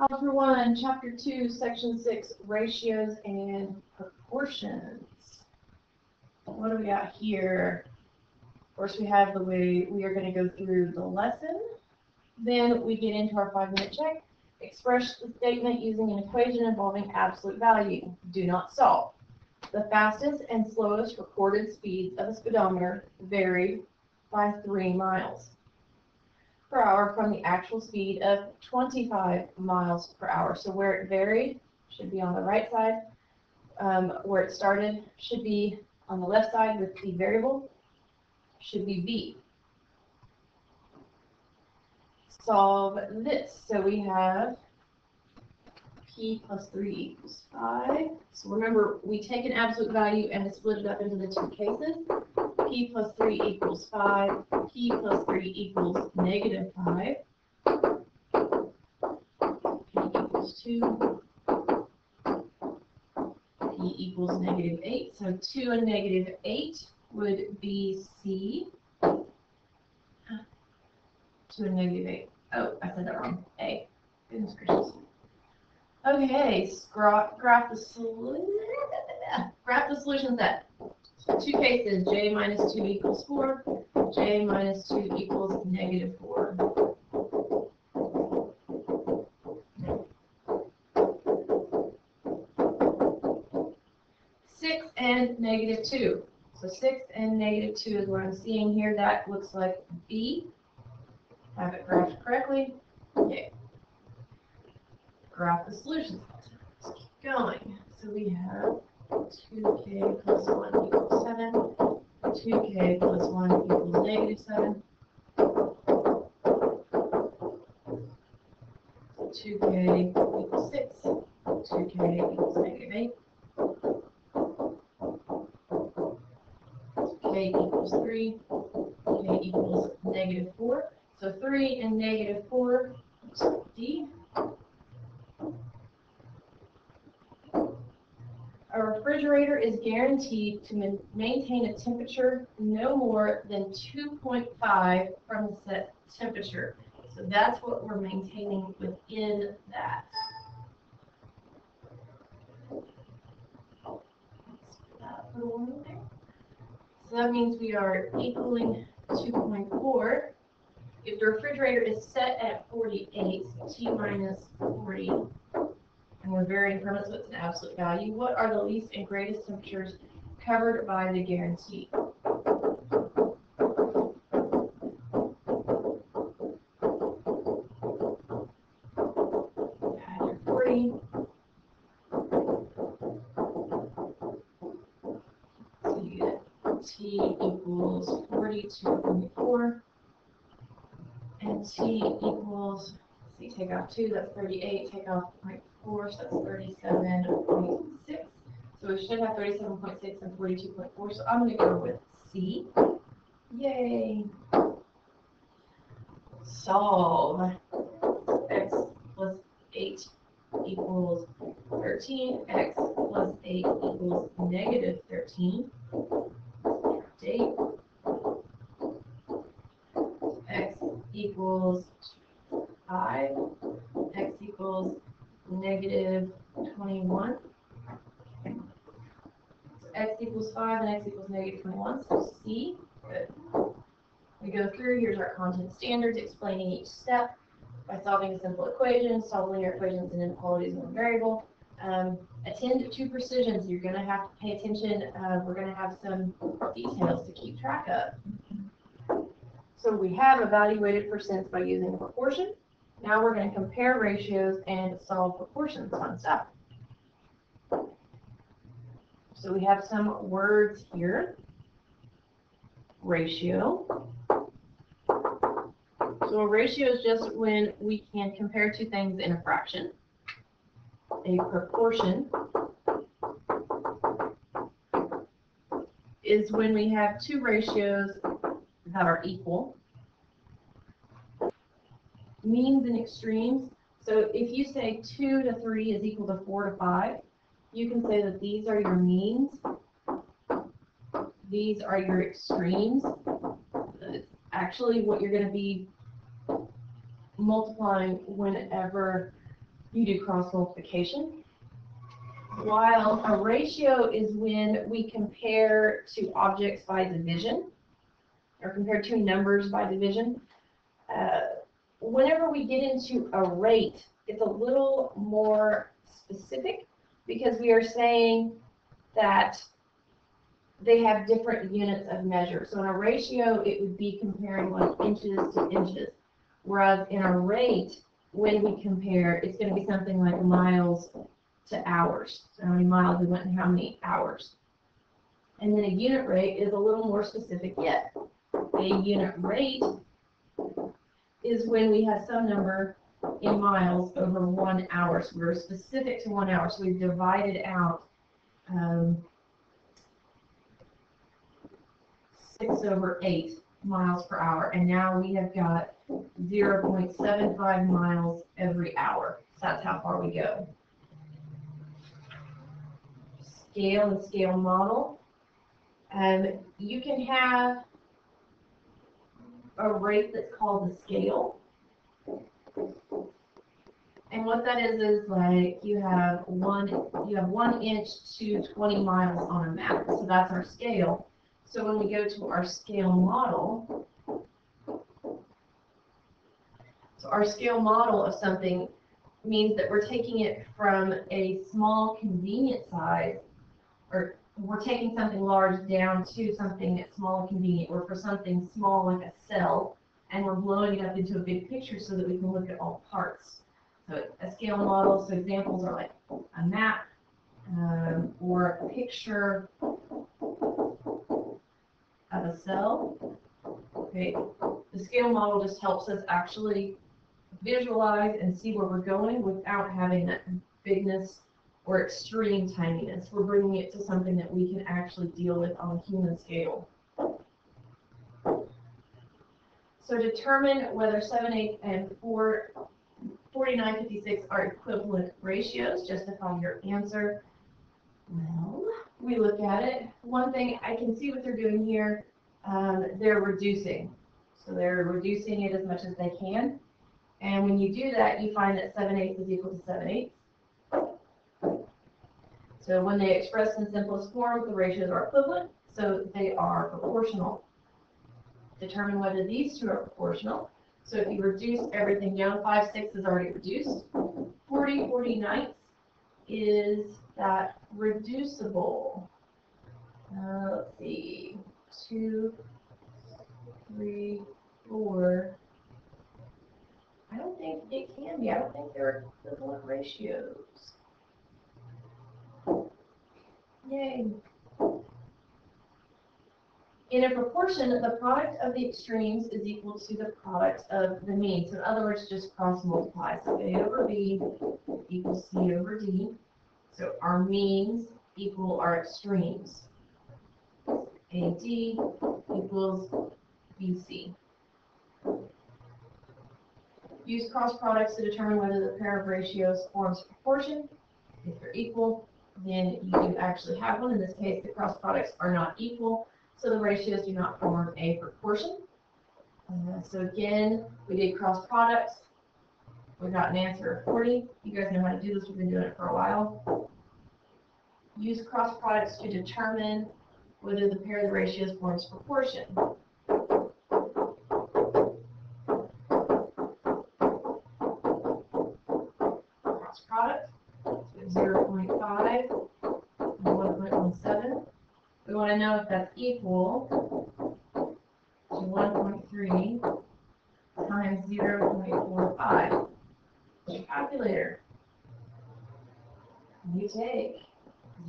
Algebra 1, Chapter 2, Section 6, Ratios and Proportions. What do we got here? Of course, we have the way we are going to go through the lesson. Then we get into our 5-minute check. Express the statement using an equation involving absolute value. Do not solve. The fastest and slowest recorded speeds of a speedometer vary by 3 miles per hour from the actual speed of 25 miles per hour. So where it varied should be on the right side. Where it started should be on the left side with the variable, should be V. Solve this. So we have P plus 3 equals 5. So remember, we take an absolute value and we split it up into the 2 cases. P plus 3 equals 5. P plus 3 equals negative 5. P equals 2. P equals negative 8. So 2 and negative 8 would be C. 2 and negative 8. Oh, I said that wrong. A. Goodness gracious. Okay, graph the solution set. So 2 cases, j minus 2 equals 4, j minus 2 equals negative 4. Six and negative 2. So 6 and negative 2 is what I'm seeing here. That looks like B. Have it graphed correctly. Okay. Graph the solution set. Let's keep going. So we have 2k plus 1 equals 7. 2k plus 1 equals negative 7. 2k equals 6. 2k equals negative 8. K equals 3. K equals negative 4. So 3 and negative 4 is D. A refrigerator is guaranteed to maintain a temperature no more than 2.5 from the set temperature. So that's what we're maintaining within that. So that means we are equaling 2.4. If the refrigerator is set at 48, T minus 40, and we're varying from it, so it's an absolute value, what are the least and greatest temperatures covered by the guarantee? Add your 40. So you get T equals 42.4. And T equals, so you take off 2, that's 38, take off 0.4, so that's 37.6. So we should have 37.6 and 42.4, so I'm going to go with C. Yay! Solve. X plus 8 equals 13. X plus 8 equals negative 13. Date. X equals 5, x equals negative 21. So x equals 5 and x equals negative 21, so C. Good. We go through, here's our content standards explaining each step by solving a simple equation, solve linear equations and inequalities in one variable. Attend to precision, so you're going to have to pay attention. We're going to have some details to keep track of. So we have evaluated percents by using a proportion. Now we're going to compare ratios and solve proportions on stuff. So we have some words here. Ratio. So a ratio is just when we can compare two things in a fraction. A proportion is when we have two ratios that are equal. Means and extremes. So if you say 2 to 3 is equal to 4 to 5, you can say that these are your means. These are your extremes. Actually, what you're going to be multiplying whenever you do cross multiplication. While a ratio is when we compare two objects by division, or compare two numbers by division. Whenever we get into a rate, it's a little more specific because we are saying that they have different units of measure. So in a ratio, it would be comparing like inches to inches. Whereas in a rate, when we compare, it's going to be something like miles to hours. So how many miles we went and how many hours. And then a unit rate is a little more specific yet. A unit rate is when we have some number in miles over 1 hour. So we're specific to 1 hour. So we've divided out 6/8 miles per hour. And now we have got 0.75 miles every hour. So that's how far we go. Scale and scale model. You can have a rate that's called the scale. And what that is like you have 1 inch to 20 miles on a map. So that's our scale. So when we go to our scale model, so our scale model of something means that we're taking it from a small convenient size, or we're taking something large down to something that's small and convenient, or for something small like a cell, and we're blowing it up into a big picture so that we can look at all parts. So a scale model, so examples are like a map, or a picture of a cell. Okay, the scale model just helps us actually visualize and see where we're going without having that bigness or extreme tininess. We're bringing it to something that we can actually deal with on a human scale. So determine whether 7/8 and 49/56 are equivalent ratios. Justify your answer. Well, we look at it. One thing I can see what they're doing here, they're reducing. So they're reducing it as much as they can. And when you do that, you find that 7/8 is equal to 7/8. So when they express in simplest form, the ratios are equivalent, so they are proportional. Determine whether these two are proportional. So if you reduce everything down, 5/6 is already reduced. 40/49 is that reducible? Let's see, 2, 3, 4. I don't think it can be. I don't think they're equivalent ratios. Yay. In a proportion, the product of the extremes is equal to the product of the means. So in other words, just cross multiply. So A over B equals C over D. So our means equal our extremes. AD equals BC. Use cross products to determine whether the pair of ratios forms a proportion. If they're equal, then you do actually have one. In this case, the cross products are not equal, so the ratios do not form a proportion. So again, we did cross products. We got an answer of 40. You guys know how to do this. We've been doing it for a while. Use cross products to determine whether the pair of the ratios forms proportion. Cross product, so 0.5 and 1.17. We want to know if that's equal to 1.3 times 0.45. Your calculator. You take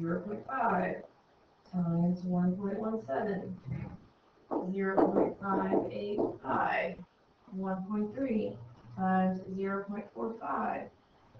0.5 times 1.17, 0.585, 1.3 times 0.45.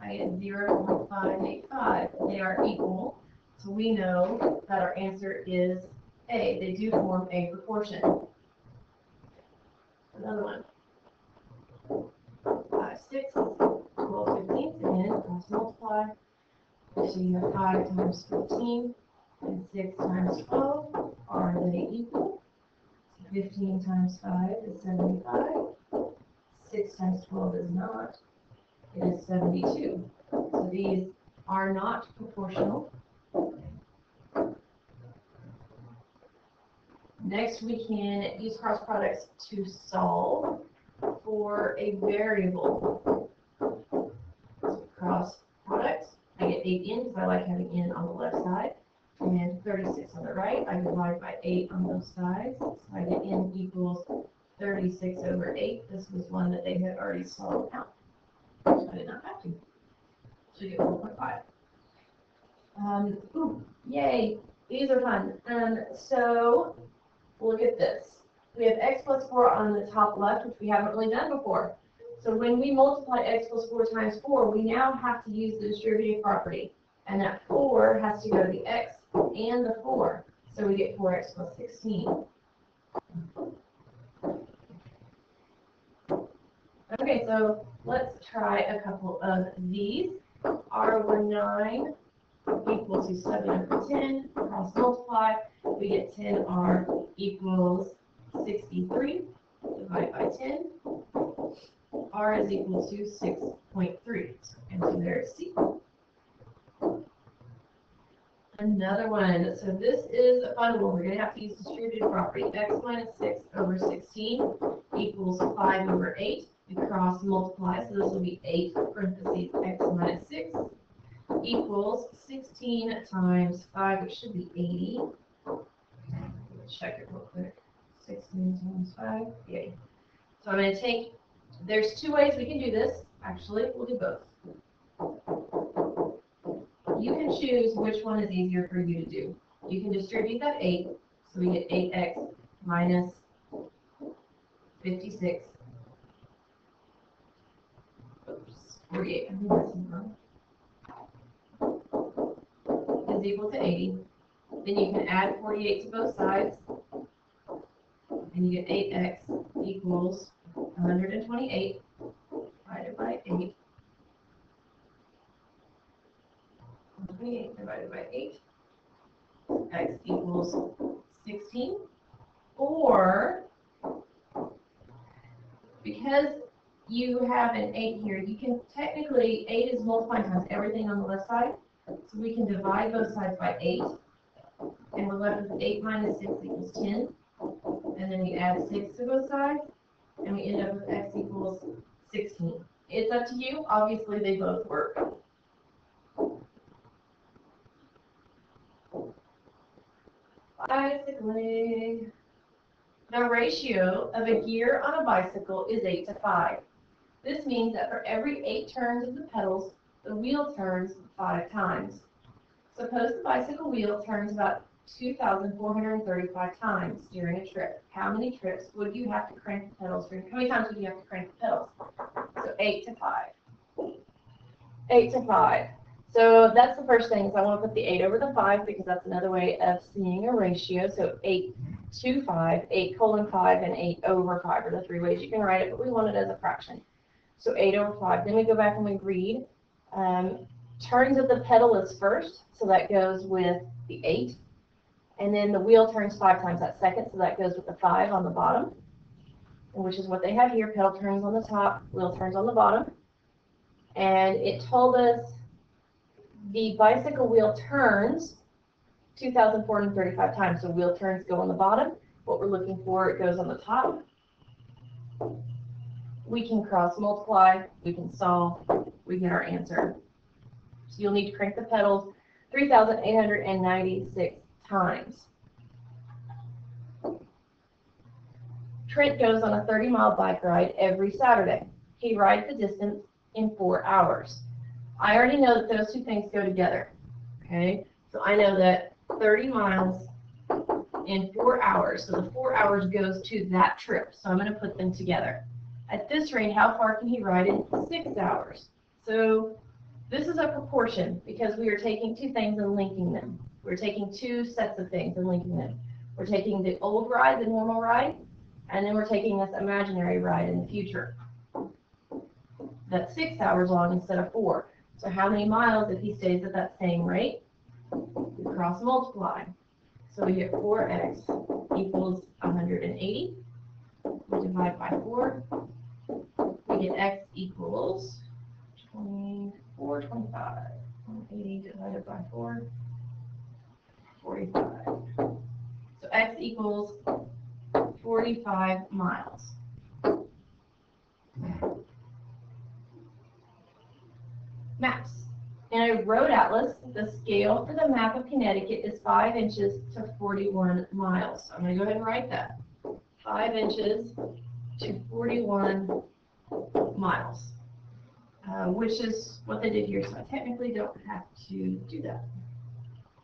I get 0.585. They are equal. So we know that our answer is A. They do form a proportion. Another one. 5/6, 12/15. Again, let's multiply. So you have 5 times 15 and 6 times 12. Are they equal? 15 times 5 is 75. 6 times 12 is not. It is 72. So these are not proportional. Next, we can use cross products to solve for a variable. Cross products, I get 8n because I like having n on the left side, and 36 on the right. I divide by 8 on both sides, so I get n equals 36 over 8. This was one that they had already solved out, so I did not have to. So you get 1.5. Ooh, yay, these are fun. So look at this. We have x plus 4 on the top left, which we haven't really done before. So when we multiply x plus 4 times 4, we now have to use the distributive property. And that 4 has to go to the x and the 4. So we get 4x plus 16. Okay, so let's try a couple of these. R over 9 equals to 7 over 10. Cross multiply, we get 10r equals 63. Divide by 10. R is equal to 6.3. And so there's C. Another one. So this is a fun one. We're going to have to use distributive property. X minus 6 over 16 equals 5 over 8. We cross multiply, so this will be 8 parentheses x minus 6 equals 16 times 5, which should be 80. Let's check it real quick. 16 times 5, 80. So I'm going to take, there's two ways we can do this. Actually, we'll do both. You can choose which one is easier for you to do. You can distribute that 8, so we get 8x minus 56. Oops, 48. I think that's wrong. Is equal to 80. Then you can add 48 to both sides, and you get 8x equals 128 divided by 8. 128 divided by 8. X equals 16. Or, because you have an 8 here, you can technically, 8 is multiplying times everything on the left side. So we can divide both sides by 8. And we're left with 8 minus 6 equals 10. And then we add 6 to both sides. And we end up with x equals 16. It's up to you. Obviously, they both work. Bicycling. The ratio of a gear on a bicycle is 8 to 5. This means that for every 8 turns of the pedals, the wheel turns 5 times. Suppose the bicycle wheel turns about 2,435 times during a trip. How many trips would you have to crank the pedals for? How many times would you have to crank the pedals? So 8 to 5. 8 to 5. So that's the first thing, is I want to put the 8 over the 5 because that's another way of seeing a ratio. So 8 to 5, 8 colon 5, and 8 over 5 are the three ways you can write it, but we want it as a fraction. So 8 over 5. Then we go back and we read. Turns of the pedal is first, so that goes with the 8. And then the wheel turns 5 times that second, so that goes with the 5 on the bottom, which is what they have here. Pedal turns on the top, wheel turns on the bottom. And it told us the bicycle wheel turns 2,435 times, so wheel turns go on the bottom. What we're looking for, it goes on the top. We can cross multiply, we can solve, we get our answer. So you'll need to crank the pedals 3,896 times. Trent goes on a 30-mile bike ride every Saturday. He rides the distance in 4 hours. I already know that those two things go together. Okay, so I know that 30 miles in 4 hours. So the 4 hours goes to that trip. So I'm going to put them together. At this rate, how far can he ride in 6 hours? So this is a proportion because we are taking two things and linking them. We're taking two sets of things and linking them. We're taking the old ride, the normal ride, and then we're taking this imaginary ride in the future. That's 6 hours long instead of 4. So how many miles if he stays at that same rate? We cross multiply. So we get 4x equals 180. We divide by 4. We get x equals 24 425. 180 divided by 4, 45. So x equals 45 miles. Maps. In a road atlas, the scale for the map of Connecticut is 5 inches to 41 miles. So I'm going to go ahead and write that. 5 inches to 41 miles, which is what they did here. So I technically don't have to do that.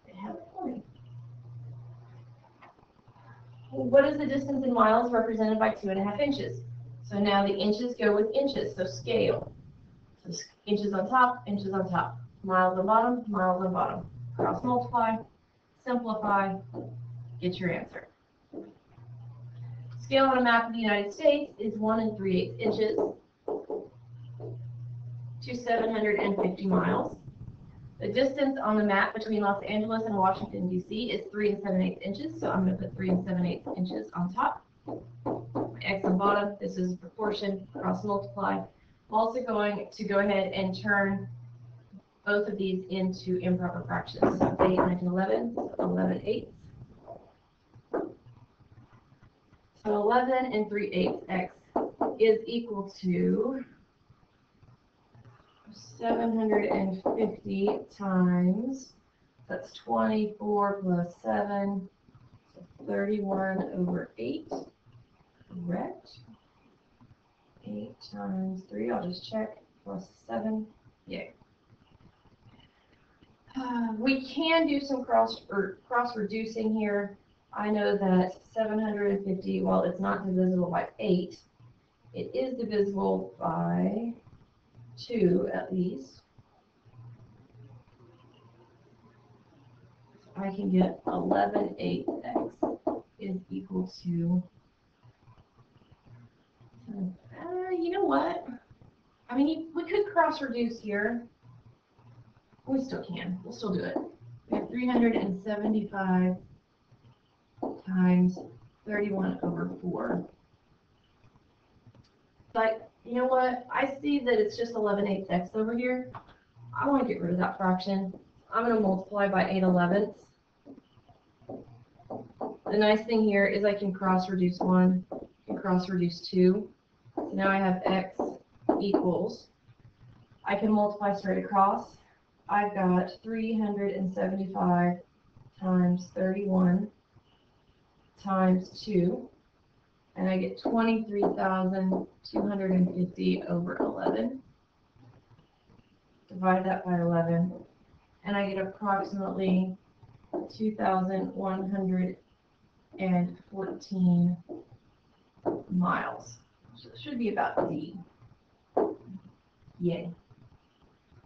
They have it for me. What is the distance in miles represented by 2.5 inches? So now the inches go with inches, so scale. So inches on top, miles on bottom, cross multiply, simplify, get your answer. Scale on a map of the United States is 1 3/8 inches to 750 miles. The distance on the map between Los Angeles and Washington, D.C. is 3 7/8 inches, so I'm going to put 3 7/8 inches on top. My x on bottom, this is proportion, cross multiply. I'm also going to go ahead and turn both of these into improper fractions. So 8, 19, 11, so 11/8. So 11 3/8 x is equal to 750 times, that's 24 plus 7, so 31/8, correct? 8 times 3, I'll just check, plus 7, yay. We can do some cross reducing here. I know that 750, while it's not divisible by 8, it is divisible by 2 at least. So I can get 11/8 x is equal to, you know what? I mean, we could cross reduce here. We still can. We'll still do it. We have 375 times 31/4. But you know what? I see that it's just 11/8 x over here. I want to get rid of that fraction. I'm going to multiply by 8/11. The nice thing here is I can cross reduce 1 and cross reduce 2. So now I have x equals, I can multiply straight across. I've got 375 times 31 times 2, and I get 23,250 over 11. Divide that by 11, and I get approximately 2,114 miles. So it should be about D. Yay.